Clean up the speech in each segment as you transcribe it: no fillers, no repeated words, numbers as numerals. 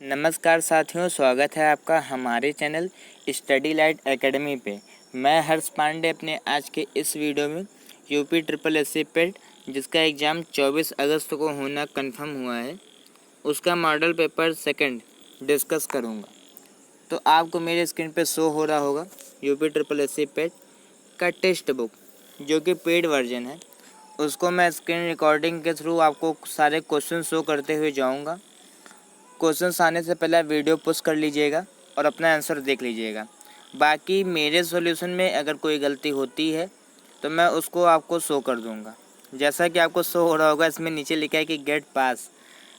नमस्कार साथियों, स्वागत है आपका हमारे चैनल स्टडी लाइट एकेडमी पे। मैं हर्ष पांडे अपने आज के इस वीडियो में यूपी ट्रिपल एससी पेट जिसका एग्ज़ाम 24 अगस्त को होना कंफर्म हुआ है, उसका मॉडल पेपर सेकंड डिस्कस करूँगा। तो आपको मेरे स्क्रीन पे शो हो रहा होगा यूपी ट्रिपल एससी पेट का टेक्स्ट बुक जो कि पेड वर्जन है, उसको मैं स्क्रीन रिकॉर्डिंग के थ्रू आपको सारे क्वेश्चन शो करते हुए जाऊँगा। क्वेश्चंस आने से पहले वीडियो पुश कर लीजिएगा और अपना आंसर देख लीजिएगा। बाकी मेरे सॉल्यूशन में अगर कोई गलती होती है तो मैं उसको आपको शो कर दूंगा। जैसा कि आपको शो हो रहा होगा, इसमें नीचे लिखा है कि गेट पास।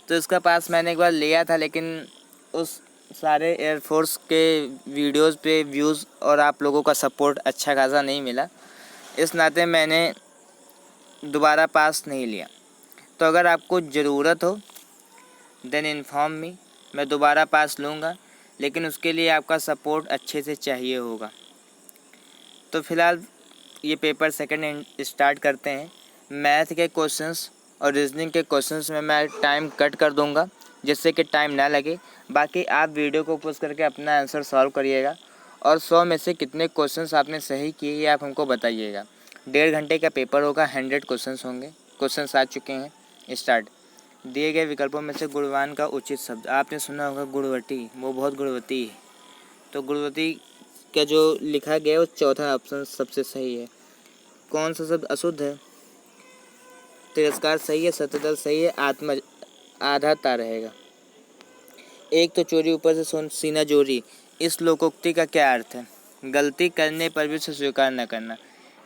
तो इसका पास मैंने एक बार लिया था, लेकिन उस सारे एयरफोर्स के वीडियोस पे व्यूज़ और आप लोगों का सपोर्ट अच्छा खासा नहीं मिला, इस नाते मैंने दोबारा पास नहीं लिया। तो अगर आपको ज़रूरत हो देन इन्फॉर्म मी, मैं दोबारा पास लूँगा, लेकिन उसके लिए आपका सपोर्ट अच्छे से चाहिए होगा। तो फ़िलहाल ये पेपर सेकंड स्टार्ट करते हैं। मैथ के क्वेश्चंस और रीजनिंग के क्वेश्चंस में मैं टाइम कट कर दूँगा जिससे कि टाइम ना लगे। बाकी आप वीडियो को पॉज करके अपना आंसर सॉल्व करिएगा और 100 में से कितने क्वेश्चंस आपने सही किए ये आप हमको बताइएगा। 1.5 घंटे का पेपर होगा, 100 क्वेश्चंस होंगे। क्वेश्चंस आ चुके हैं, स्टार्ट। दिए गए विकल्पों में से गुणवान का उचित शब्द, आपने सुना होगा गुणवती, वो बहुत गुणवती है। तो गुणवती का जो लिखा गया है वो चौथा ऑप्शन सबसे सही है। कौन सा शब्द अशुद्ध है? तिरस्कार सही है, सत्यदल सही है, आत्म आधाता रहेगा। एक तो चोरी ऊपर से सीना जोरी, इस लोकोक्ति का क्या अर्थ है? गलती करने पर भी उसे स्वीकार न करना।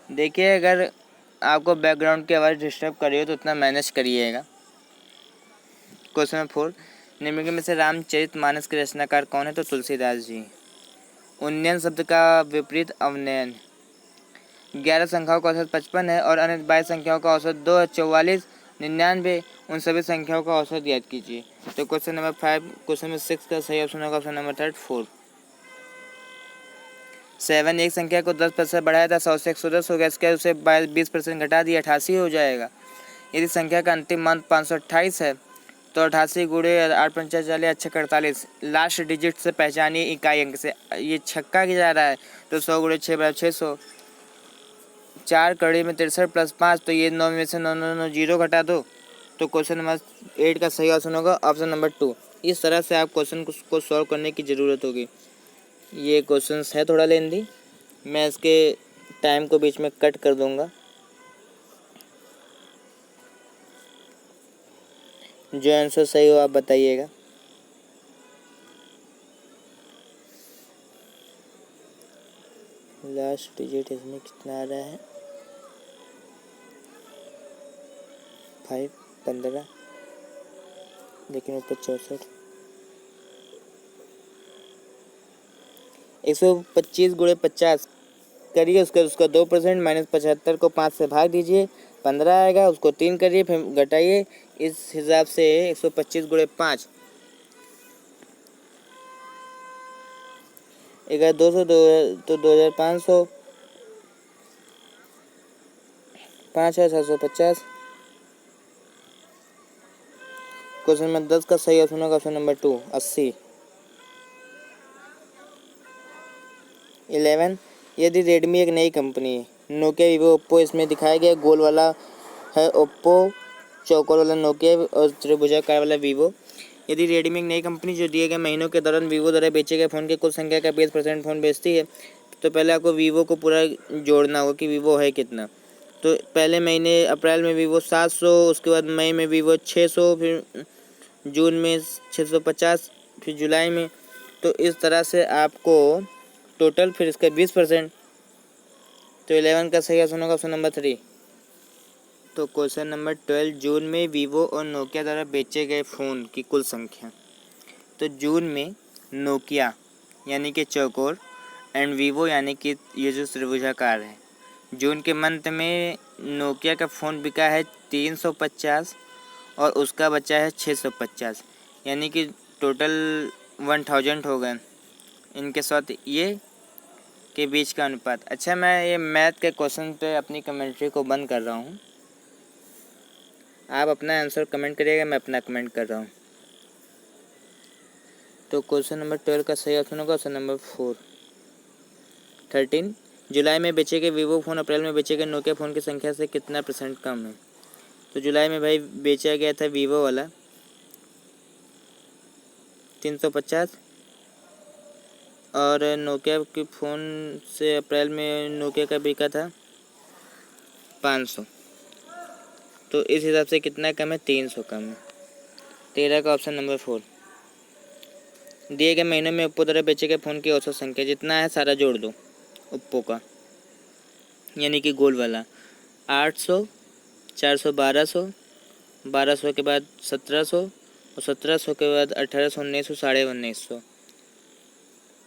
देखिए, अगर आपको बैकग्राउंड की आवाज़ डिस्टर्ब कर रही हो तो उतना मैनेज करिएगा। क्वेश्चन नंबर 4, निम्नलिखित में से रामचरितमानस के रचनाकार कौन है? तो तुलसीदास जी। उन्नयन शब्द का विपरीत अवनयन। 11 संख्याओं का औसत 55 है और अन्य 22 संख्याओं का औसत 2 है, 44, 99, उन सभी संख्याओं का औसत याद कीजिए। तो क्वेश्चन नंबर 5, क्वेश्चन नंबर 6 का सही ऑप्शन होगा ऑप्शन नंबर 3 4। 7 एक संख्या को 10% बढ़ाया था, 100 से 110 हो गया, इसके उसे 20% घटा दिया, 88 हो जाएगा। यदि संख्या का अंतिम मान 528 है तो 88 गुणे 8 पंचा 40 अच्छे 48, लास्ट डिजिट से पहचानिए इकाई अंक से। ये छक्का की जा रहा है तो 100 गुणे 6 बराबर 600, 4 कड़ी में 63 प्लस 5, तो ये 9 में से 9 9 9 जीरो घटा दो। तो क्वेश्चन नंबर 8 का सही ऑप्शन होगा ऑप्शन नंबर 2। इस तरह से आप क्वेश्चन को सॉल्व करने की ज़रूरत होगी। ये क्वेश्चन है थोड़ा लेंदी, मैं इसके टाइम को बीच में कट कर दूंगा। जो आंसर सही हो आप बताइएगा। लास्ट डिजिट इसमें कितना आ रहा है? 5 15, लेकिन ऊपर 64, 125 गुणे 50 करिए, उसका 2% माइनस 75 को 5 से भाग दीजिए, 15 आएगा, उसको 3 करिए, फिर घटाइए। इस हिसाब से 125 गुणे 5 अगर 200 तो 2500, 5750। क्वेश्चन नंबर 10 का सही ऑप्शन होगा ऑप्शन नंबर 2 80। 11, यदि रेडमी एक नई कंपनी है, नोकिया वीवो ओप्पो, इसमें दिखाया गया गोल वाला है ओप्पो, चौकोर वाला नोकिया और त्रिभुजाकार वाला वीवो। यदि रेडमी एक नई कंपनी जो दिए गए महीनों के दौरान वीवो द्वारा बेचे गए फ़ोन की कुल संख्या का 20% फ़ोन बेचती है, तो पहले आपको वीवो को पूरा जोड़ना होगा कि वीवो है कितना। तो पहले महीने अप्रैल में वीवो 700, उसके बाद मई में वीवो 600, फिर जून में 650, फिर जुलाई में। तो इस तरह से आपको टोटल फिर इसका 20%। तो 11 का सही ऑप्शन होगा ऑप्शन नंबर 3। तो क्वेश्चन नंबर 12, जून में वीवो और नोकिया द्वारा बेचे गए फ़ोन की कुल संख्या। तो जून में नोकिया यानी कि चौकोर एंड वीवो यानी कि ये जो त्रिभुजाकार है, जून के मंथ में नोकिया का फ़ोन बिका है 350 और उसका बचा है 650, यानी कि टोटल 1000 हो गए इनके साथ ये के बीच का अनुपात। अच्छा, मैं ये मैथ के क्वेश्चन पे अपनी कमेंट्री को बंद कर रहा हूँ। आप अपना आंसर कमेंट करिएगा, मैं अपना कमेंट कर रहा हूँ। तो क्वेश्चन नंबर 12 का सही ऑप्शन होगा ऑप्शन नंबर 4। 13, जुलाई में बेचे गए वीवो फ़ोन अप्रैल में बेचे गए नोकिया फ़ोन की संख्या से कितना % कम है। तो जुलाई में भाई बेचा गया था वीवो वाला 350 और नोकिया के फ़ोन से अप्रैल में नोकिया का बिका था 500। तो इस हिसाब से कितना कम है, 300 कम है। 13 का ऑप्शन नंबर 4। दिए गए महीनों में ओप्पो द्वारा बेचे गए फ़ोन की औसत संख्या जितना है सारा जोड़ दो ओप्पो का, यानी कि गोल वाला 800, 400, 1200, 1200 के बाद 1700 और 1700 के बाद 1800, 1900, 1950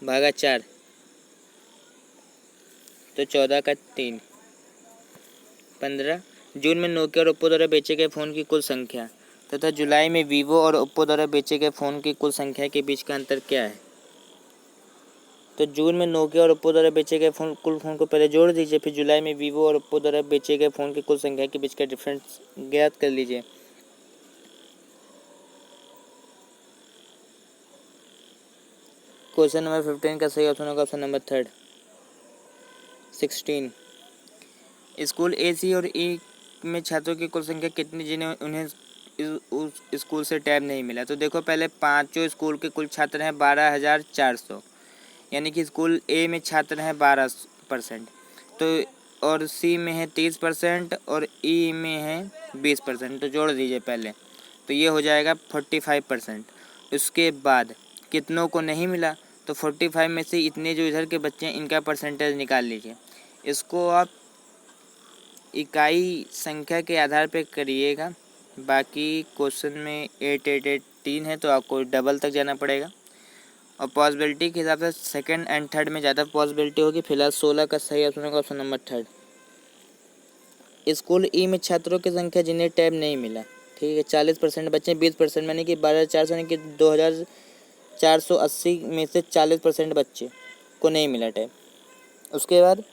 भागा 4 तो 14 का 3, 15। जून में नोकिया और ओप्पो द्वारा बेचे गए फ़ोन की कुल संख्या तथा जुलाई में वीवो और ओप्पो द्वारा बेचे गए फ़ोन की कुल संख्या के बीच का अंतर क्या है। तो जून में नोकिया और ओप्पो द्वारा बेचे गए कुल फ़ोन को पहले जोड़ दीजिए, फिर जुलाई में वीवो और ओप्पो द्वारा बेचे गए फ़ोन की कुल संख्या के बीच का डिफरेंस ज्ञात कर लीजिए। क्वेश्चन नंबर 15 का सही ऑप्शन होगा ऑप्शन नंबर 3। 16, स्कूल ए, सी और ई में छात्रों की कुल संख्या कितनी जिन्हें उन्हें उस स्कूल से टैब नहीं मिला। तो देखो पहले पाँचों स्कूल के कुल छात्र हैं 12,400, यानी कि स्कूल ए में छात्र हैं 12%, तो और सी में है 30% और ई में है 20%। तो जोड़ दीजिए पहले, तो ये हो जाएगा 45%। उसके बाद कितनों को नहीं मिला, तो 45 में से इतने जो इधर के बच्चे हैं इनका परसेंटेज निकाल लीजिए। इसको आप इकाई संख्या के आधार पे करिएगा। बाकी क्वेश्चन में 8883 है तो आपको डबल तक जाना पड़ेगा और पॉसिबिलिटी के हिसाब से सेकंड एंड थर्ड में ज़्यादा पॉसिबिलिटी होगी। फिलहाल 16 का सही ऑप्शन होगा ऑप्शन नंबर 3। स्कूल ई में छात्रों की संख्या जिन्हें टैब नहीं मिला, ठीक है, 40% बच्चे 20%, यानी कि 12,400 यानी कि 2,480 में से 40% बच्चे को नहीं मिला टैब। उसके बाद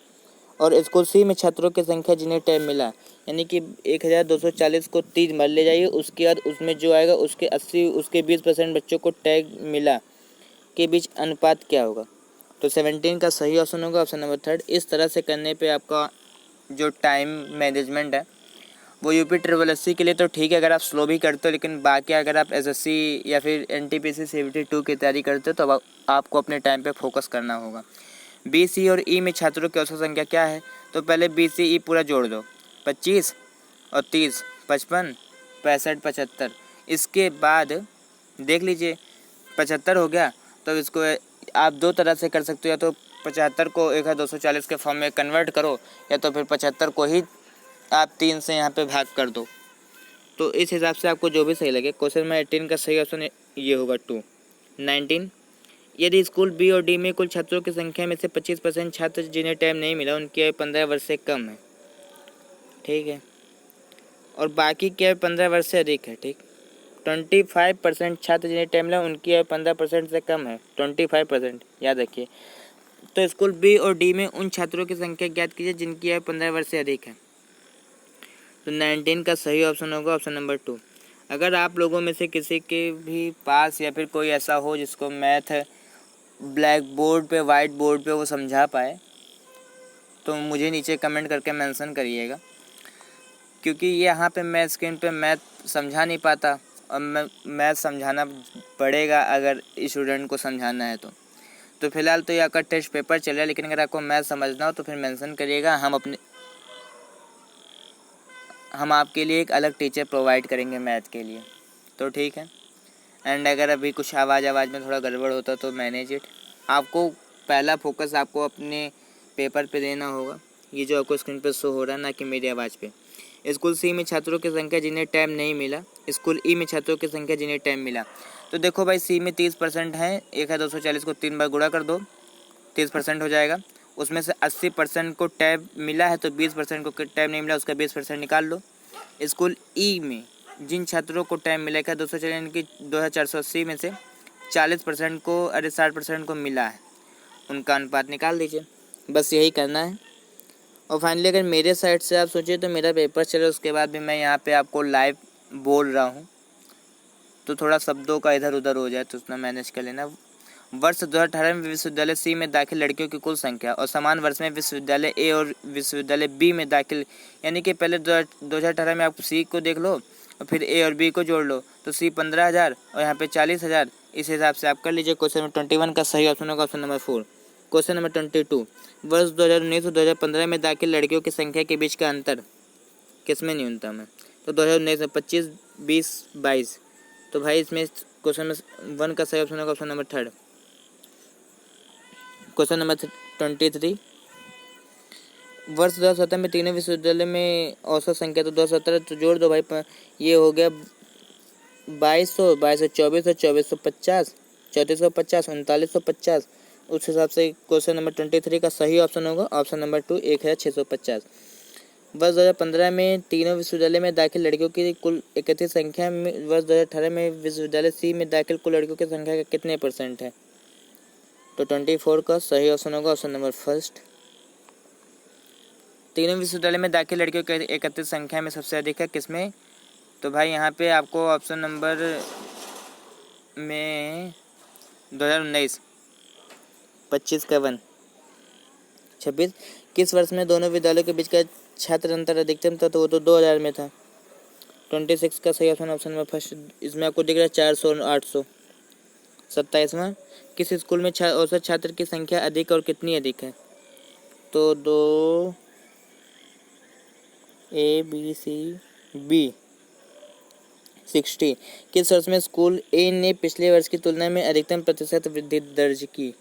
और स्कूल सी में छात्रों की संख्या जिन्हें टैब मिला, यानी कि 1,240 को 3 बार ले जाइए, उसके बाद उसमें जो आएगा उसके 20% बच्चों को टैग मिला के बीच अनुपात क्या होगा। तो 17 का सही ऑप्शन होगा ऑप्शन नंबर 3। इस तरह से करने पे आपका जो टाइम मैनेजमेंट है वो यूपी ट्रिपल एससी के लिए तो ठीक है अगर आप स्लो भी करते हो, लेकिन बाकी अगर आप एसएससी या फिर एनटीपीसी CVT 2 की तैयारी करते हो तो आपको अपने टाइम पे फोकस करना होगा। बी, सी और ई में छात्रों की औसत संख्या क्या है। तो पहले बी, सी, ई पूरा जोड़ दो, 25 और 30, 55, 65, 75। इसके बाद देख लीजिए 75 हो गया, तो इसको आप दो तरह से कर सकते हो, या तो 75 को 1,240 के फॉर्म में कन्वर्ट करो, या तो फिर 75 को ही आप 3 से यहाँ पे भाग कर दो। तो इस हिसाब से आपको जो भी सही लगे। क्वेश्चन में 18 का सही ऑप्शन ये होगा 2। 19, यदि स्कूल बी और डी में कुल छात्रों की संख्या में से 25% छात्र जिन्हें टाइम नहीं मिला उनकी आयु 15 वर्ष से कम है, ठीक है, और बाकी की आयु 15 वर्ष से अधिक है, ठीक। 25% छात्र जिन्हें टाइम मिला उनकी आयु 15% से कम है, 25% याद रखिए। तो स्कूल बी और डी में उन छात्रों की संख्या ज्ञात कीजिए जिनकी आयु 15 वर्ष से अधिक है। तो 19 का सही ऑप्शन होगा ऑप्शन नंबर 2। अगर आप लोगों में से किसी के भी पास या फिर कोई ऐसा हो जिसको मैथ ब्लैक बोर्ड पे वाइट बोर्ड पे वो समझा पाए तो मुझे नीचे कमेंट करके मेंशन करिएगा, क्योंकि यहाँ पे मैं स्क्रीन पे मैथ समझा नहीं पाता और मैथ समझाना पड़ेगा अगर स्टूडेंट को समझाना है तो फिलहाल तो ये आपका टेस्ट पेपर चल रहा है, लेकिन अगर आपको मैथ समझना हो तो फिर मेंशन करिएगा। हम आपके लिए एक अलग टीचर प्रोवाइड करेंगे मैथ के लिए, तो ठीक है। एंड अगर अभी कुछ आवाज़ में थोड़ा गड़बड़ होता तो मैनेज इट। आपको पहला फोकस आपको अपने पेपर पे देना होगा, ये जो आपको स्क्रीन पे शो हो रहा है, ना कि मेरी आवाज़ पे। स्कूल सी में छात्रों की संख्या जिन्हें टाइम नहीं मिला, स्कूल ई में छात्रों की संख्या जिन्हें टाइम मिला। तो देखो भाई सी में 30% है, 1,240 को 3 बार गुणा कर दो, 30% हो जाएगा। उसमें से 80% को टैब मिला है तो 20% को टैब नहीं मिला, उसका 20% निकाल दो। स्कूल ई में जिन छात्रों को टाइम मिलेगा 240 यानी कि 2,480 में से 40% को 60% को मिला है, उनका अनुपात निकाल दीजिए। बस यही करना है। और फाइनली अगर मेरे साइड से आप सोचिए तो मेरा पेपर चले उसके बाद भी मैं यहाँ पे आपको लाइव बोल रहा हूँ, तो थोड़ा शब्दों का इधर उधर हो जाए तो उतना मैनेज कर लेना। वर्ष 2018 में विश्वविद्यालय सी में दाखिल लड़कियों की कुल संख्या और समान वर्ष में विश्वविद्यालय ए और विश्वविद्यालय बी में दाखिल, यानी कि पहले 2018 में आप सी को देख लो और फिर ए और बी को जोड़ लो तो सी 15,000 और यहाँ पे 40,000। इस हिसाब से आप कर लीजिए। क्वेश्चन नंबर 21 का सही ऑप्शन होगा ऑप्शन नंबर 4। क्वेश्चन नंबर 22, वर्ष 2019 और 2015 में दाखिल लड़कियों की संख्या के बीच का अंतर किसमें न्यूनतम है? तो 2019 में 25, 20, 22। तो भाई इसमें क्वेश्चन नंबर 1 का सही ऑप्शन होगा ऑप्शन नंबर 3। क्वेश्चन नंबर 23, वर्ष 2017 में तीनों विश्वविद्यालय में औसत संख्या, तो 2017 तो जोड़ दो भाई, ये हो गया 2200, 2224 और 2450, 3450, 3950। उस हिसाब से क्वेश्चन नंबर 23 का सही ऑप्शन होगा ऑप्शन नंबर 2, 1650। वर्ष 2015 में तीनों विश्वविद्यालय में दाखिल लड़कियों की कुल एकत्रित संख्या में वर्ष 2018 में विश्वविद्यालय सी में दाखिल कुल लड़कियों की संख्या का कितने % है? तो 24 का सही ऑप्शन होगा ऑप्शन नंबर 1। तीनों विश्वविद्यालय में दाखिल लड़कियों की एकत्रित संख्या में सबसे अधिक है किसमें? तो भाई यहाँ पे आपको ऑप्शन नंबर में 2019, 25 का 1, 26। किस वर्ष में दोनों विद्यालयों के बीच का छात्र अंतर अधिकतम था? तो वो तो 2000 में था। 26 का सही ऑप्शन ऑप्शन नंबर 1। इसमें आपको दिख रहा है 400 और 800। 27वां, किस स्कूल में औसत छात्र की संख्या अधिक और कितनी अधिक है? तो 2 A B C B 60। किस वर्ष में स्कूल ए ने पिछले वर्ष की तुलना में अधिकतम प्रतिशत वृद्धि दर्ज की?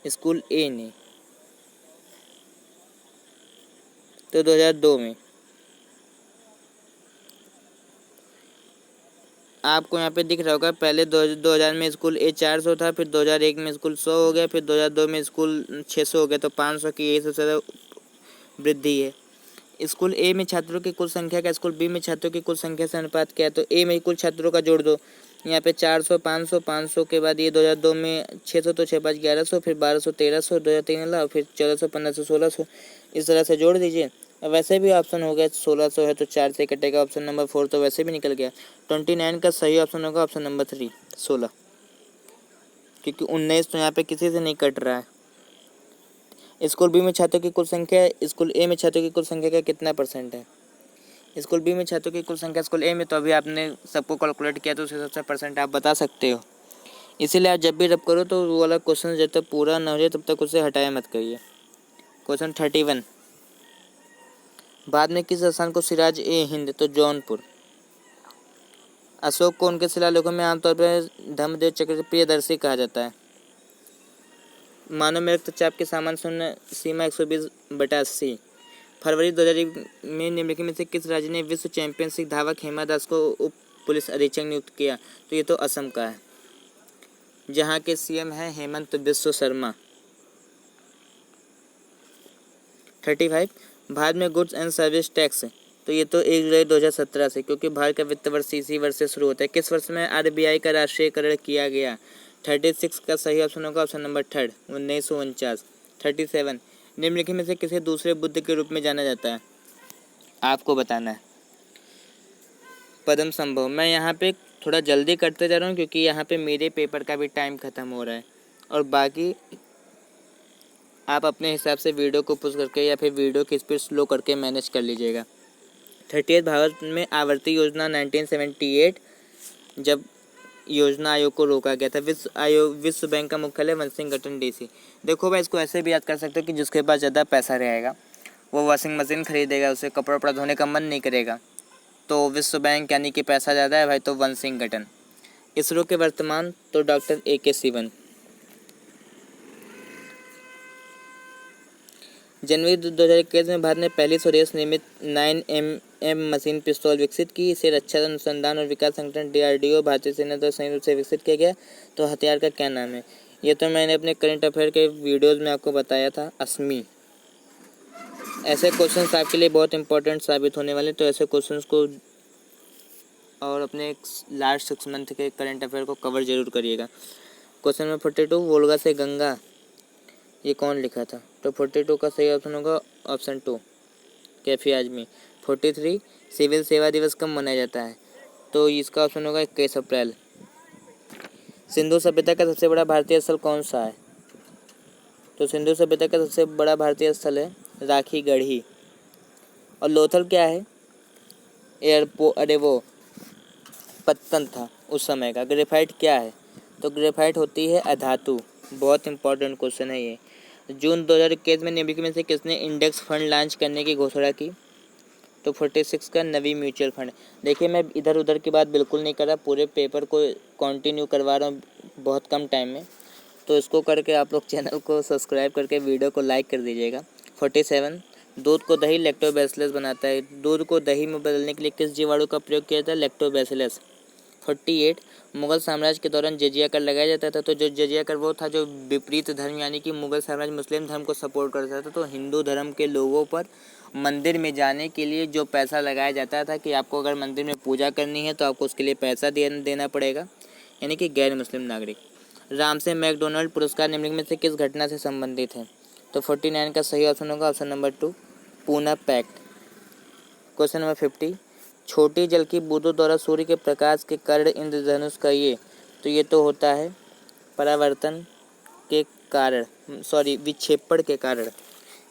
स्कूल ए ने तो 2002 में। आपको यहाँ पे दिख रहा होगा, पहले 2000 में स्कूल ए 400 था, फिर 2001 में स्कूल 100 हो गया, फिर 2002 में स्कूल 600 हो गया, तो 500 की यही सबसे ज़्यादा वृद्धि है। स्कूल ए में छात्रों की कुल संख्या का स्कूल बी में छात्रों की कुल संख्या से अनुपात क्या है? तो ए में कुल छात्रों का जोड़ दो। यहाँ पे 400, 500, 500 के बाद ये 2002 में 600, तो 6 5 1100, फिर 1200 1300, 2003 ला, फिर 1400 1500 1600। इस तरह से जोड़ दीजिए। अब वैसे भी ऑप्शन हो गया 1600 है तो 4 से कटेगा ऑप्शन नंबर 4, तो वैसे भी निकल गया। 29 का सही ऑप्शन होगा ऑप्शन नंबर 3, 16, क्योंकि 19 तो यहाँ पे किसी से नहीं कट रहा है। स्कूल बी में छात्रों की कुल संख्या स्कूल ए में छात्रों की कुल संख्या का कितना % है? स्कूल बी में छात्रों की कुल संख्या स्कूल ए में, तो अभी आपने सबको कैलकुलेट किया तो उस हिसाब से % आप बता सकते हो। इसीलिए आप जब भी रब करो तो वो वाला क्वेश्चन जब तक पूरा ना हो जाए तब तक उसे हटाया मत करिए। क्वेश्चन 31, बाद में किस स्थान को सिराज ए हिंद, तो जौनपुर। अशोक को उनके शिलालेखों में आमतौर पर धर्मदेव चक्र प्रियदर्शी कहा जाता है। मानव में रक्तचाप की सामान्य शून्य सीमा 120/80। फरवरी 2001 में निम्नलिखित में से किस राज्य ने विश्व चैंपियनशिप धावक हेमा दास को उप पुलिस अधीक्षक नियुक्त किया? तो ये तो असम का है, जहाँ के CM है हेमंत बिस्व शर्मा। 35, भारत में गुड्स एंड सर्विस टैक्स, तो ये तो 1 जुलाई 2017 से, क्योंकि भारत का वित्त वर्ष इसी वर्ष से शुरू होता है। किस वर्ष में RBI का राष्ट्रीयकरण किया गया? 36 का सही ऑप्शन होगा ऑप्शन नंबर 3, 1949। 37, निम्नलिखित में से किसे दूसरे बुद्ध के रूप में जाना जाता है? आपको बताना है। पद्म संभव। मैं यहाँ पे थोड़ा जल्दी करते जा रहा हूँ क्योंकि यहाँ पे मेरे पेपर का भी टाइम ख़त्म हो रहा है, और बाकी आप अपने हिसाब से वीडियो को पुश करके या फिर वीडियो की स्पीड स्लो करके मैनेज कर लीजिएगा। 38, भारत में आवर्ती योजना 1978, जब योजना आयोग को रोका गया था। विश्व बैंक का मुख्यालय वाशिंगटन DC। देखो भाई, इसको ऐसे भी याद कर सकते हो कि जिसके पास ज़्यादा पैसा रहेगा वो वॉशिंग मशीन खरीदेगा, उसे कपड़ा वपड़ा धोने का मन नहीं करेगा, तो विश्व बैंक यानी कि पैसा ज़्यादा है भाई, तो वाशिंगटन। इसरो के वर्तमान तो डॉक्टर AK सिवन। जनवरी 2021 में भारत ने पहली स्वदेश निर्मित 9mm मशीन पिस्तौल विकसित की। इसे रक्षा अनुसंधान और विकास संगठन DRDO भारतीय सेना द्वारा संयुक्त रूप से विकसित किया गया। तो हथियार का क्या नाम है? ये तो मैंने अपने करंट अफेयर के वीडियोज़ में आपको बताया था, अस्मी। ऐसे क्वेश्चंस आपके लिए बहुत इंपॉर्टेंट साबित होने वाले, तो ऐसे क्वेश्चंस को और अपने लास्ट 6 मंथ के करंट अफेयर को कवर जरूर करिएगा। क्वेश्चन नंबर 42, वोल्गा से गंगा, ये कौन लिखा था? तो 42 का सही ऑप्शन होगा ऑप्शन 2, कैफी आजमी। 43, सिविल सेवा दिवस कब मनाया जाता है? तो इसका ऑप्शन होगा 21 अप्रैल। सिंधु सभ्यता का सबसे बड़ा भारतीय स्थल कौन सा है? तो सिंधु सभ्यता का सबसे बड़ा भारतीय स्थल है राखी गढ़ी। और लोथल क्या है? एयरपोर्ट, अरे वो पत्तन था उस समय का। ग्रेफाइट क्या है? तो ग्रेफाइट होती है अधातु। बहुत इंपॉर्टेंट क्वेश्चन है ये। जून 2021 में निम्नलिखित में से किसने इंडेक्स फंड लॉन्च करने की घोषणा की? तो 46 का नवी म्यूचुअल फंड। देखिए, मैं इधर उधर की बात बिल्कुल नहीं कर रहा, पूरे पेपर को कंटिन्यू करवा रहा हूँ बहुत कम टाइम में। तो इसको करके आप लोग चैनल को सब्सक्राइब करके वीडियो को लाइक कर दीजिएगा। 47, दूध को दही लैक्टोबैसिलस बनाता है। दूध को दही में बदलने के लिए किस जीवाणु का प्रयोग किया जाता है? लैक्टोबैसिलस। 48, मुगल साम्राज्य के दौरान जजिया कर लगाया जाता था। तो जो जजिया कर वो था जो विपरीत धर्म, यानी कि मुगल साम्राज्य मुस्लिम धर्म को सपोर्ट करता था। तो हिंदू धर्म के लोगों पर मंदिर में जाने के लिए जो पैसा लगाया जाता था कि आपको अगर मंदिर में पूजा करनी है तो आपको उसके लिए पैसा देना पड़ेगा, यानी कि गैर मुस्लिम नागरिक। रामसे मैकडोनल्ड पुरस्कार निम्नलिखित में से किस घटना से संबंधित है? तो 49 का सही ऑप्शन होगा option number 2, Poona pact. Question number 50, छोटी जल की बूंदों द्वारा सूर्य के प्रकाश के कारण इंद्रधनुष का ये तो होता है परावर्तन के कारण, विक्षेपण के कारण।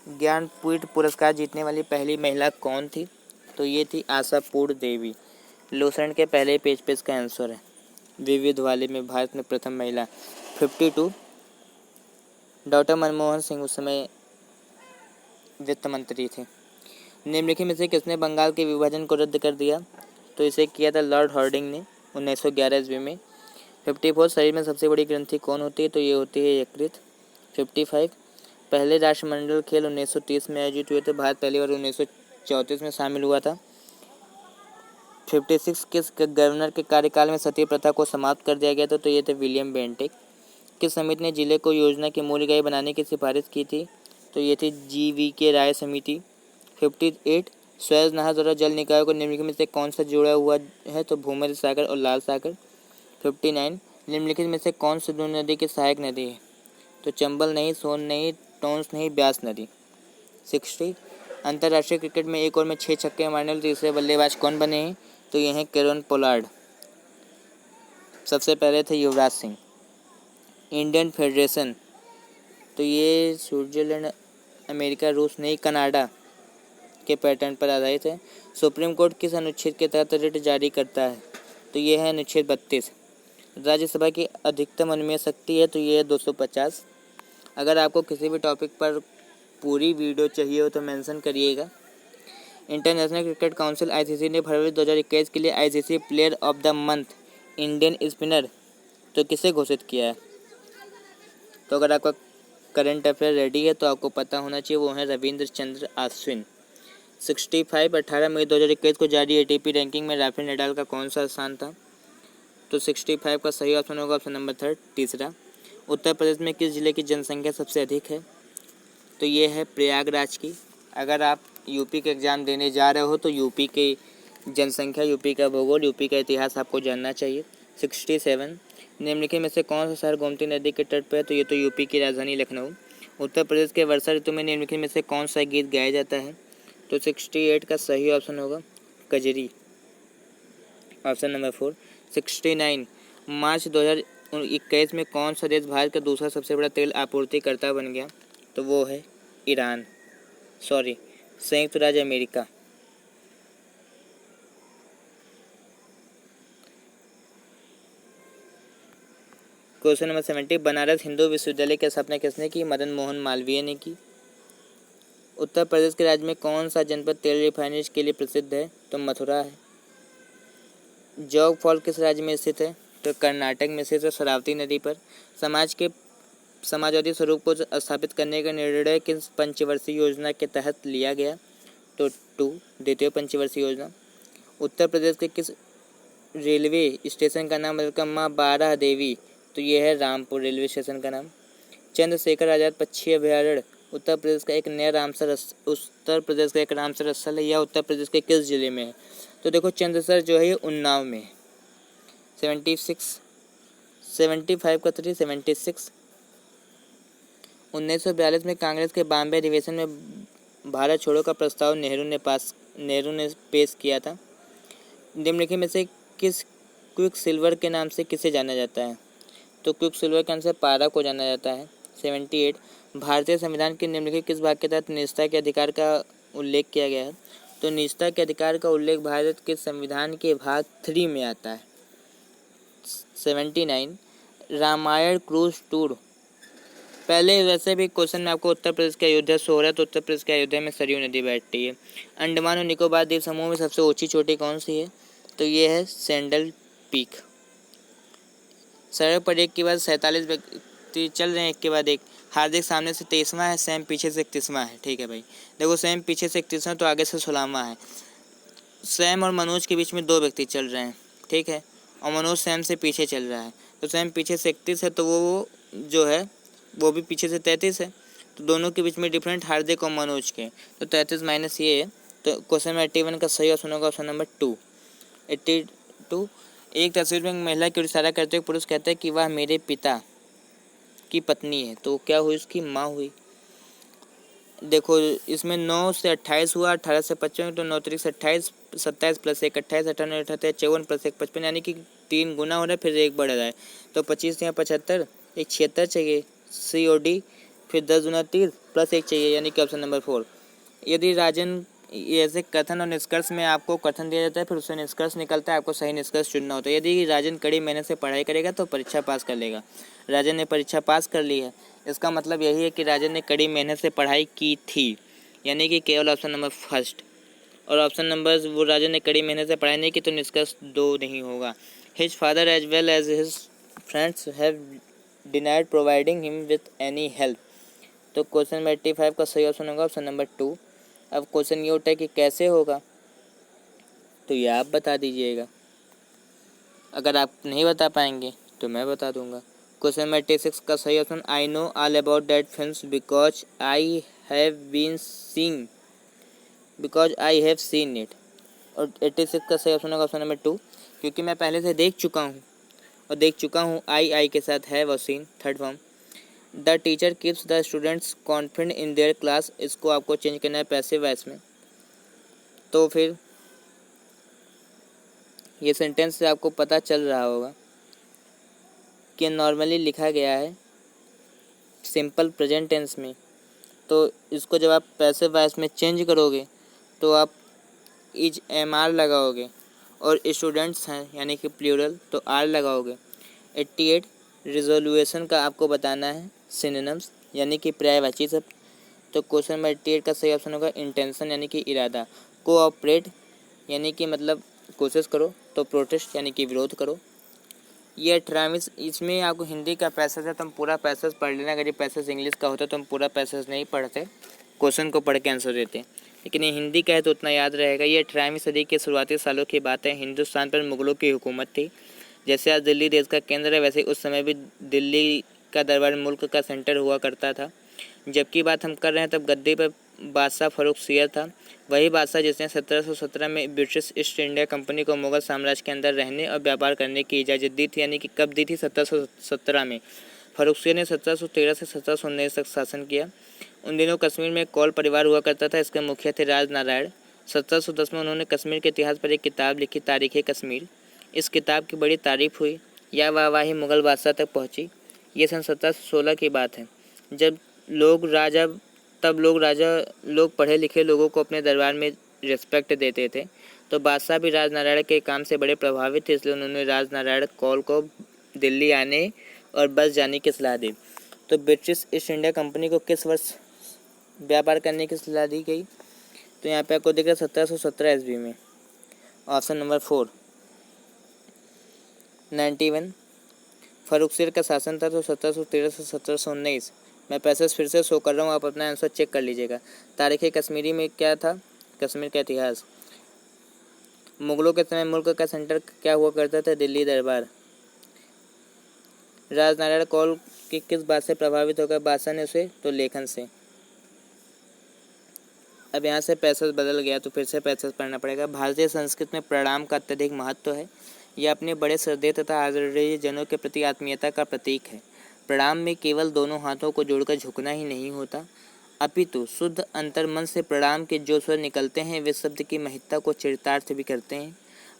ज्ञानपीठ पुरस्कार जीतने वाली पहली महिला कौन थी? तो ये थी आशापूर्ण देवी। लूसेंट के पहले पेज पे इसका आंसर है। विविध वाले में भारत में प्रथम महिला। 52, डॉक्टर मनमोहन सिंह उस समय वित्त मंत्री थे। निम्नलिखित में से किसने बंगाल के विभाजन को रद्द कर दिया? तो इसे किया था लॉर्ड हार्डिंग ने 1911 ईस्वी में। 54, शरीर में सबसे बड़ी ग्रंथि कौन होती है? तो ये होती है यकृत। 55, पहले राष्ट्रमंडल खेल 1930 में आयोजित हुए थे। भारत पहली बार 1934 में शामिल हुआ था। 56, किस गवर्नर के कार्यकाल में सती प्रथा को समाप्त कर दिया गया था? तो ये थे विलियम बेंटिक। किस समिति ने जिले को योजना की मूल इकाई बनाने की सिफारिश की थी? तो ये थी GVK राय समिति। 58, सुएज नहर द्वारा जल निकायों को निम्नलिखित में से कौन सा जुड़ा हुआ है? तो भूमध्य सागर और लाल सागर। 59, निम्नलिखित में से कौन सिंधु नदी की सहायक नदी है? तो चंबल नहीं, सोन नहीं, टोंस नहीं, ब्यास नदी। 60, अंतर्राष्ट्रीय क्रिकेट में एक ओवर में 6 छक्के मारने वाले तीसरे बल्लेबाज कौन बने हैं? तो ये हैं केरन पोलार्ड। सबसे पहले थे युवराज सिंह। इंडियन फेडरेशन, तो ये स्विट्जरलैंड, अमेरिका, रूस नहीं, कनाडा के पैटर्न पर आधारित है। सुप्रीम कोर्ट किस अनुच्छेद के तहत रिट जारी करता है? तो ये है अनुच्छेद 32। राज्यसभा की अधिकतम अनुमेय शक्ति है? तो ये है 250। अगर आपको किसी भी टॉपिक पर पूरी वीडियो चाहिए हो तो मेंशन करिएगा। इंटरनेशनल क्रिकेट काउंसिल ICC ने फरवरी 2021 के लिए ICC player of the month Indian spinner तो किसे घोषित किया है? तो अगर आपका करंट अफेयर रेडी है तो आपको पता होना चाहिए, वो है रविंद्र चंद्र अश्विन। 65, 18 मई 2021 को जारी ATP रैंकिंग में राफेल नडाल का कौन सा स्थान था? तो 65 का सही ऑप्शन होगा ऑप्शन नंबर 3, तीसरा। उत्तर प्रदेश में किस जिले की जनसंख्या सबसे अधिक है? तो ये है प्रयागराज की। अगर आप यूपी के एग्ज़ाम देने जा रहे हो तो यूपी की जनसंख्या, यूपी का भूगोल, यूपी का इतिहास आपको जानना चाहिए। 67, निम्नलिखित में से कौन सा शहर गोमती नदी के तट पर है? तो ये तो यूपी की राजधानी लखनऊ। उत्तर प्रदेश के वर्षा ऋतु में निम्नलिखित में से कौन सा गीत गाया जाता है? तो 68 का सही ऑप्शन होगा कजरी, ऑप्शन नंबर 4। 69, मार्च 2021 में कौन सा देश भारत का दूसरा सबसे बड़ा तेल आपूर्तिकर्ता बन गया? तो वो है संयुक्त राज्य America. Question number 70, Banaras Hindu विश्वविद्यालय की स्थापना किसने की? मदन मोहन मालवीय ने की। उत्तर प्रदेश के राज्य में कौन सा जनपद तेल रिफाइनरीज के लिए प्रसिद्ध है? तो मथुरा है। जोग फॉल किस राज्य में स्थित है? तो कर्नाटक में स्थित है, शरावती नदी पर। समाजवादी स्वरूप को स्थापित करने का निर्णय किस पंचवर्षीय योजना के तहत लिया गया? तो 2, द्वितीय पंचवर्षीय योजना। उत्तर प्रदेश के किस रेलवे स्टेशन का नाम बदलकर माँ बारह देवी? तो ये है रामपुर रेलवे स्टेशन का नाम। चंद्रशेखर आजाद पक्षी अभयारण्य उत्तर प्रदेश का एक रामसर स्थल है, या उत्तर प्रदेश के किस जिले में है? तो देखो, चंद्रसर जो है ये उन्नाव में है। 76, 75 का 3, 76। 1942 में कांग्रेस के बॉम्बे अधिवेशन में भारत छोड़ो का प्रस्ताव नेहरू ने पेश किया था। निम्नलिखित में से किस क्विक सिल्वर के नाम से किसे जाना जाता है? तो क्विकसिल्वर के आंसर पारा को जाना जाता है। 78 भारतीय संविधान के निम्नलिखित किस भाग के तहत निजता के अधिकार का उल्लेख किया गया है? तो निजता के अधिकार का उल्लेख भारत के संविधान के भाग 3 में आता है। 79 रामायण क्रूज टूर। पहले वैसे भी क्वेश्चन में आपको उत्तर प्रदेश के अयोध्या से हो रहा है, तो उत्तर प्रदेश के अयोध्या में सरयू नदी बैठती है। अंडमान और निकोबार द्वीप समूह में सबसे ऊंची चोटी कौन सी है? तो ये है सैंडल पीक। सड़क पर एक के बाद 47 व्यक्ति चल रहे हैं, एक के बाद एक। हार्दिक सामने से 23वां है, सैम पीछे से 31वां है। ठीक है भाई, देखो सैम पीछे से 31वां तो आगे से 16वां है। सैम और मनोज के बीच में 2 व्यक्ति चल रहे हैं, ठीक है, और मनोज सैम से पीछे चल रहा है। तो सैम पीछे से 31 है, तो वो जो है वो भी पीछे से 33 है, तो दोनों के बीच में डिफरेंट हार्दिक और मनोज के, तो 33 माइनस ये है। तो क्वेश्चन में 81 का सही ऑप्शन होगा ऑप्शन नंबर 2। 82 एक तस्वीर में महिला की ओर इशारा करते हुए पुरुष कहता है कि वह मेरे पिता की पत्नी है, तो क्या हुई? उसकी माँ हुई। देखो इसमें 9 से 28 हुआ, 18 से 55, तो 9 तरीक से 28, 27 प्लस 1 28, 58 58 54 प्लस 1 55, यानी कि 3 गुना हो रहा है, फिर 1 बढ़ रहा है, तो 25 या 75, एक 76 चाहिए। सी और डी, फिर 10 गुना 30 प्लस 1 चाहिए, यानी कि ऑप्शन नंबर 4। यदि राजन ऐसे कथन और निष्कर्ष में आपको कथन दिया जाता है, फिर उससे निष्कर्ष निकलता है, आपको सही निष्कर्ष चुनना होता है। यदि राजन कड़ी मेहनत से पढ़ाई करेगा तो परीक्षा पास कर लेगा। राजन ने परीक्षा पास कर ली है, इसका मतलब यही है कि राजन ने कड़ी मेहनत से पढ़ाई की थी, यानी कि केवल ऑप्शन नंबर फर्स्ट। और ऑप्शन नंबर वो राजन ने कड़ी मेहनत से पढ़ाई नहीं की, तो निष्कर्ष 2 नहीं होगा। His father as well as his friends have denied providing him with any help, तो क्वेश्चन में 85 का सही ऑप्शन होगा ऑप्शन नंबर 2। अब क्वेश्चन ये उठा है कि कैसे होगा, तो ये आप बता दीजिएगा। अगर आप नहीं बता पाएंगे तो मैं बता दूंगा। क्वेश्चन में 86 का सही option I know all about that films because I have seen it, और 86 का सही ऑप्शन होगा ऑप्शन नंबर 2, क्योंकि मैं पहले से देख चुका हूँ, और देख चुका हूँ आई के साथ है वो seen, third form. The teacher keeps the students confident in their class, इसको आपको चेंज करना है पैसिव वॉइस में। तो फिर ये सेंटेंस से आपको पता चल रहा होगा कि नॉर्मली लिखा गया है सिंपल प्रेजेंट टेंस में, तो इसको जब आप पैसिव वॉइस में चेंज करोगे तो आप इज एम आर लगाओगे, और स्टूडेंट्स हैं यानी कि प्लूरल, तो आर लगाओगे। 88 रिजोल्यूशन का आपको बताना है सिनोनिम्स, यानी कि पर्यायवाची शब्द, तो क्वेश्चन में 88 का सही ऑप्शन होगा इंटेंशन, यानी कि इरादा। कोऑपरेट यानी कि मतलब कोशिश करो, तो प्रोटेस्ट यानी कि विरोध करो। ये 18वीं, इसमें आपको हिंदी का पैसेज है, तो हम पूरा पैसेज पढ़ लेना। अगर ये पैसेज इंग्लिश का होता तो हम पूरा पैसेज नहीं पढ़ते, क्वेश्चन को पढ़ के आंसर देते, लेकिन ये हिंदी का है तो उतना याद रहेगा। ये 18वीं सदी के शुरुआती सालों की बात है। हिंदुस्तान पर मुगलों की हुकूमत थी। जैसे आज दिल्ली देश का केंद्र है, वैसे उस समय भी दिल्ली का दरबार मुल्क का सेंटर हुआ करता था। जबकि बात हम कर रहे हैं तब गद्दी पर बादशाह फ़र्रुखसियर था, वही बादशाह जिसने 1717 में ब्रिटिश ईस्ट इंडिया कंपनी को मुगल साम्राज्य के अंदर रहने और व्यापार करने की इजाज़त दी थी। यानी कि कब दी थी? 1717 में। फ़र्रुखसियर ने 1713 से 1719 तक शासन किया। उन दिनों कश्मीर में कौल परिवार हुआ करता था, इसके मुखिया थे राजनारायण। 1710 में उन्होंने कश्मीर के इतिहास पर एक किताब लिखी, तारीख़ कश्मीर। इस किताब की बड़ी तारीफ हुई, या वाहवाही मुगल बादशाह तक पहुंची। ये सन 1716 की बात है, जब लोग पढ़े लिखे लोगों को अपने दरबार में रिस्पेक्ट देते थे, तो बादशाह भी राजनारायण के काम से बड़े प्रभावित थे, इसलिए उन्होंने राजनारायण कौल को दिल्ली आने और बस जाने की सलाह दी। तो ब्रिटिश ईस्ट इंडिया कंपनी को किस वर्ष व्यापार करने की सलाह दी गई? तो यहाँ पे आपको दिख रहा है 1717 ईस्वी में, ऑप्शन नंबर 4। 91 फ़र्रुखसियर का शासन था तो 1713 से 1719। मैं पैसेज फिर से शो कर रहा हूँ, आप अपना आंसर चेक कर लीजिएगा। तारीख़ कश्मीरी में क्या था? कश्मीर का इतिहास। मुगलों के समय मुल्क का सेंटर क्या हुआ करता था? दिल्ली दरबार। राजनारायण कौल की किस बात से प्रभावित होकर बादशाह ने उसे? तो लेखन से। अब यहाँ से पैसेज बदल गया तो फिर से पैसेज पढ़ना पड़ेगा। भारतीय संस्कृति में प्रणाम का अत्यधिक महत्व है। यह अपने बड़े श्रद्धेय तथा आदरणीय जनों के प्रति आत्मीयता का प्रतीक है। प्रणाम में केवल दोनों हाथों को जोड़कर झुकना ही नहीं होता, अपितु शुद्ध अंतर्मन से प्रणाम के जो स्वर निकलते हैं वे शब्द की महत्ता को चरितार्थ भी करते हैं।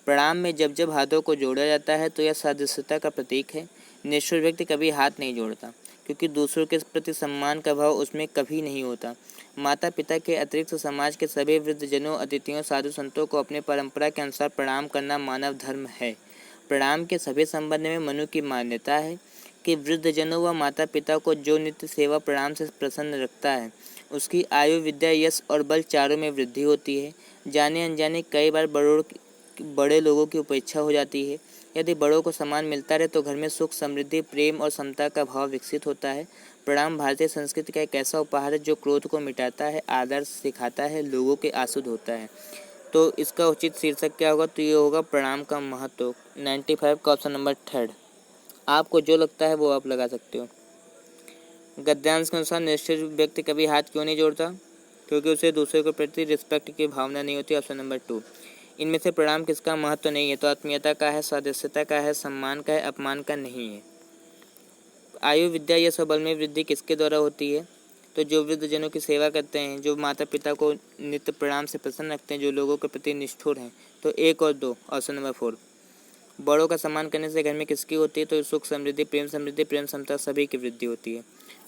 प्रणाम में जब जब हाथों को जोड़ा जाता है तो यह सदस्यता का प्रतीक है। निष्ठुर व्यक्ति कभी हाथ नहीं जोड़ता, क्योंकि दूसरों के प्रति सम्मान का भाव उसमें कभी नहीं होता। माता पिता के अतिरिक्त समाज के सभी वृद्धजनों, अतिथियों, साधु संतों को अपने परंपरा के अनुसार प्रणाम करना मानव धर्म है। प्रणाम के सभी संबंध में मनु की मान्यता है कि वृद्धजनों व माता पिता को जो नित्य सेवा प्रणाम से प्रसन्न रखता है, उसकी आयु, विद्या, यश और बल चारों में वृद्धि होती है। जाने अनजाने कई बार बड़े लोगों की उपेक्षा हो जाती है। यदि बड़ों को सम्मान मिलता रहे तो घर में सुख, समृद्धि, प्रेम और समता का भाव विकसित होता है। प्रणाम भारतीय संस्कृति का एक ऐसा उपहार है जो क्रोध को मिटाता है, आदर सिखाता है, लोगों के आंसू धोता है। तो इसका उचित शीर्षक क्या होगा? तो ये होगा प्रणाम का महत्व। 95 का ऑप्शन नंबर 3। आपको जो लगता है वो आप लगा सकते हो। गद्यांश के अनुसार निष्ठुर व्यक्ति कभी हाथ क्यों नहीं जोड़ता? क्योंकि उसे दूसरे के प्रति रिस्पेक्ट की भावना नहीं होती। Option number 2। इनमें से प्रणाम किसका महत्व नहीं है? तो आत्मीयता का है, सदस्यता का है, सम्मान का है, अपमान का नहीं है। आयु, विद्या, यश और बल में वृद्धि किसके द्वारा होती है? तो जो वृद्धजनों की सेवा करते हैं, जो माता पिता को नित्य प्रणाम से प्रसन्न रखते हैं, जो लोगों के प्रति निष्ठुर हैं। तो 1 और 2, ऑप्शन नंबर 4। बड़ों का सम्मान करने से घर में किसकी होती है? तो सुख, समृद्धि, प्रेम, समता सभी की वृद्धि होती है।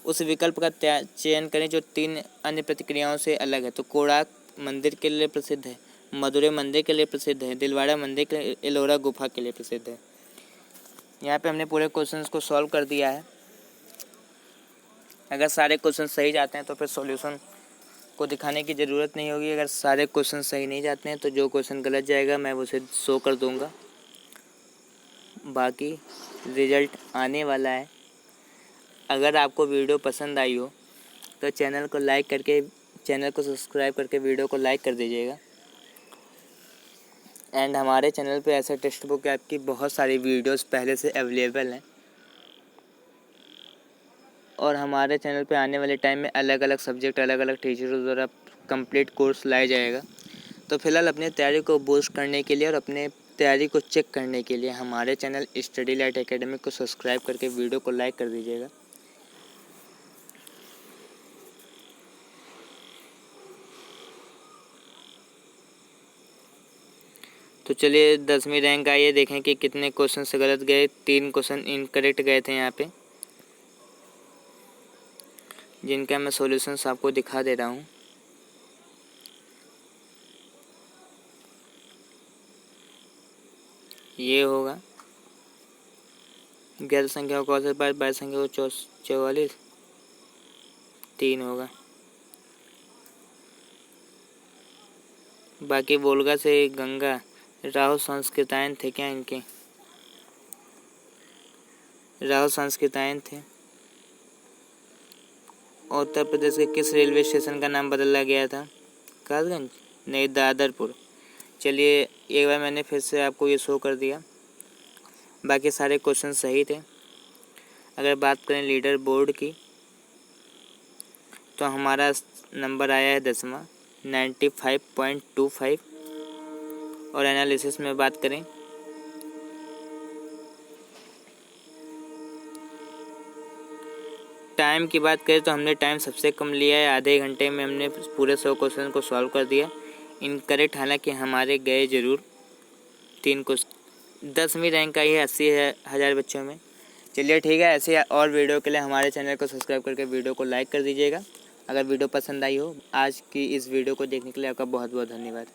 उस विकल्प का चयन करें जो 3 अन्य प्रतिक्रियाओं से अलग है। तो कोणार्क मंदिर के लिए प्रसिद्ध है, मदुरै मंदिर के लिए प्रसिद्ध है, दिलवाड़ा मंदिर के लिए, एलोरा गुफा के लिए प्रसिद्ध है। यहाँ पे हमने पूरे क्वेश्चंस को सॉल्व कर दिया है। अगर सारे क्वेश्चन सही जाते हैं तो फिर सॉल्यूशन को दिखाने की ज़रूरत नहीं होगी। अगर सारे क्वेश्चन सही नहीं जाते हैं तो जो क्वेश्चन गलत जाएगा मैं उसे शो कर दूंगा। बाकी रिजल्ट आने वाला है। अगर आपको वीडियो पसंद आई हो तो चैनल को सब्सक्राइब करके वीडियो को लाइक कर दीजिएगा। एंड हमारे चैनल पे ऐसे टेक्स्ट बुक आपकी बहुत सारी वीडियोस पहले से अवेलेबल हैं और हमारे चैनल पे आने वाले टाइम में अलग अलग सब्जेक्ट, अलग अलग टीचरों द्वारा कंप्लीट कोर्स लाया जाएगा। तो फिलहाल अपनी तैयारी को बूस्ट करने के लिए और अपने तैयारी को चेक करने के लिए हमारे चैनल स्टडी लाइट एकेडमी को सब्सक्राइब करके वीडियो को लाइक कर दीजिएगा। तो चलिए 10वीं रैंक आई है, देखें कि कितने क्वेश्चन से गलत गए। 3 क्वेश्चन इनकरेक्ट गए थे यहाँ पे, जिनका मैं सॉल्यूशंस आपको दिखा दे रहा हूँ। ये होगा 11 संख्या को 22 संख्या को 44, 3 होगा। बाकी वोल्गा से गंगा, राहुल संस्कृतायन थे क्या इनके? राहुल संस्कृतायन थे। उत्तर प्रदेश के किस रेलवे स्टेशन का नाम बदला गया था? कासगंज? नहीं, दादरपुर। चलिए एक बार मैंने फिर से आपको ये शो कर दिया। बाकी सारे क्वेश्चन सही थे। अगर बात करें लीडर बोर्ड की तो हमारा नंबर आया है 10वां, 95.25। और एनालिसिस में बात करें टाइम की बात करें तो हमने टाइम सबसे कम लिया है। आधे घंटे में हमने पूरे 100 क्वेश्चन को सॉल्व कर दिया। इनकरेक्ट हालांकि हमारे गए ज़रूर 3 क्वेश्चन। 10वीं रैंक आई है 80,000 बच्चों में। चलिए ठीक है, ऐसे और वीडियो के लिए हमारे चैनल को सब्सक्राइब करके वीडियो को लाइक कर दीजिएगा। अगर वीडियो पसंद आई हो, आज की इस वीडियो को देखने के लिए आपका बहुत बहुत धन्यवाद।